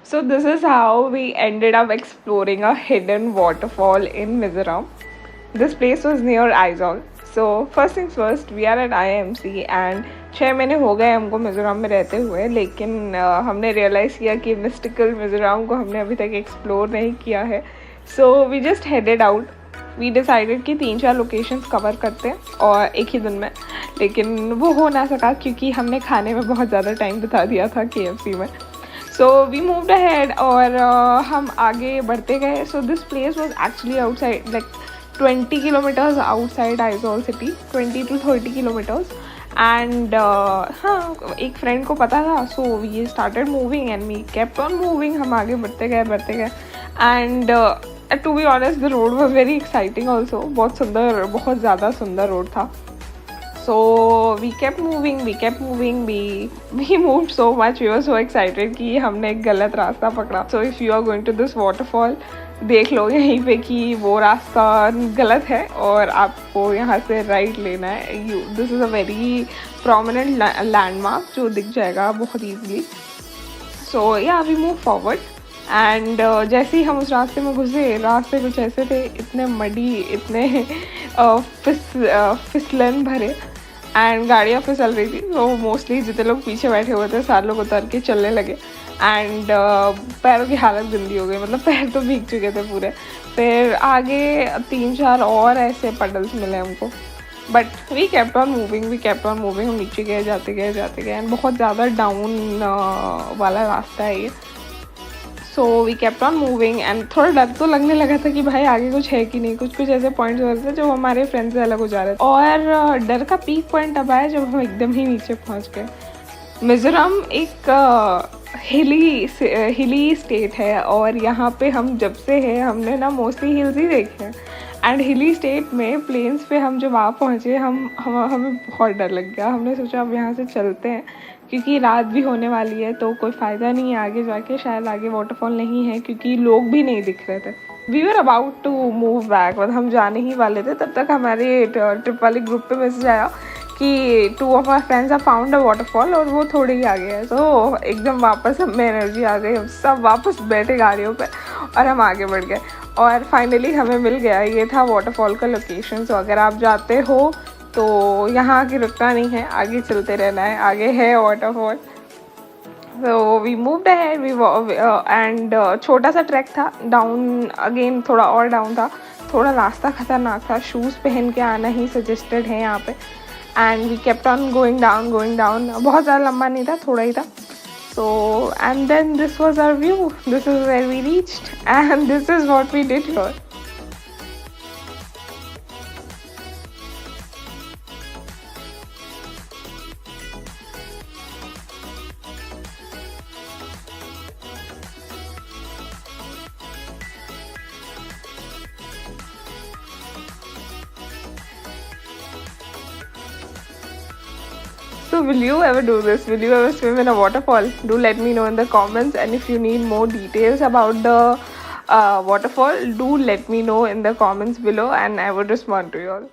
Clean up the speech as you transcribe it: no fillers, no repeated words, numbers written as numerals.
So this is how we ended up exploring a hidden waterfall in Mizoram. This place was near Aizawl. So first things first, we are at IMC and 6 महीने हो गए हमको मिज़ोरम में रहते हुए, लेकिन हमने रियलाइज़ किया कि मिस्टिकल मिज़ोरम को हमने अभी तक एक्सप्लोर नहीं किया है. So we just headed out. We decided कि 3-4 लोकेशंस कवर करते हैं और एक ही दिन में, लेकिन वो हो ना सका क्योंकि हमने खाने में बहुत ज़्यादा टाइम बिता दिया था KFC में. सो वी मूव्ड अहेड और हम आगे बढ़ते गए. So this place was actually outside, like 20 kilometres outside Aizawl city, 20 to 30 kilometres. And हाँ, एक फ्रेंड को पता था. So we started moving and we kept on moving. हम आगे बढ़ते गए and to be honest the road was very exciting also. बहुत सुंदर, बहुत ज़्यादा सुंदर रोड था. So we kept moving, we moved so much, we were so excited कि हमने एक गलत रास्ता पकड़ा. So if you are going to this waterfall, देख लो यहीं पे कि वो रास्ता गलत है और आपको यहाँ से राइट लेना है. This is a very prominent landmark जो दिख जाएगा बहुत ईजीली. सो या वी मूव फॉरवर्ड एंड जैसे ही हम उस रास्ते में घुसे, रास्ते कुछ ऐसे थे, इतने मडी, इतने फिसलन भरे एंड गाड़ियाँ फिसल रही थी. तो मोस्टली जितने लोग पीछे बैठे हुए थे सारे लोग उतर के चलने लगे एंड पैरों की हालत गंदी हो गई. मतलब पैर तो भीग चुके थे पूरे. फिर आगे 3-4 और ऐसे पडल्स मिले हमको, but we kept on moving. हम नीचे गए, जाते गए एंड बहुत ज़्यादा डाउन वाला रास्ता है ये. So we kept on moving and थोड़ा डर तो लगने लगा था कि भाई आगे कुछ है कि नहीं. कुछ ऐसे पॉइंट्स हो रहे थे जो हमारे फ्रेंड से अलग हो जा रहे थे. और डर का पीक पॉइंट अब आया जब हम एकदम ही नीचे पहुंच गए. मिज़ोरम एक हिली स्टेट है और यहाँ पे हम जब से है हमने ना मोस्टली हिल्स ही देखे हैं. एंड हिली स्टेट में प्लेन्स पे हम जब वहाँ पहुँचे हमें बहुत डर लग गया. हमने सोचा अब यहाँ से चलते हैं क्योंकि रात भी होने वाली है तो कोई फ़ायदा नहीं है आगे जाके. शायद आगे वाटरफॉल नहीं है क्योंकि लोग भी नहीं दिख रहे थे. We were about to move back, मतलब हम जाने ही वाले थे. तब तक हमारे ट्रिप वाले ग्रुप पे मैसेज आया कि 2 of our friends have found a waterfall और वो थोड़े ही आगे है. तो एकदम वापस हम में एनर्जी आ गई. हम सब वापस बैठे गाड़ियों पे और हम आगे बढ़ गए और फाइनली हमें मिल गया. ये था वाटरफॉल का लोकेशन. सो अगर आप जाते हो तो यहाँ आके रुकना नहीं है, आगे चलते रहना है. आगे है waterfall. So we moved ahead and छोटा सा ट्रैक था डाउन. अगेन थोड़ा और डाउन था, थोड़ा रास्ता खतरनाक था. शूज़ पहन के आना ही सजेस्टेड है यहाँ पे. And we kept on going down. बहुत ज़्यादा लंबा नहीं था, थोड़ा ही था. So and then this was our view. This is where we reached and this is what we did here. So will you ever do this? Will you ever swim in a waterfall? Do let me know in the comments. And if you need more details about the waterfall, do let me know in the comments below and I would respond to you all.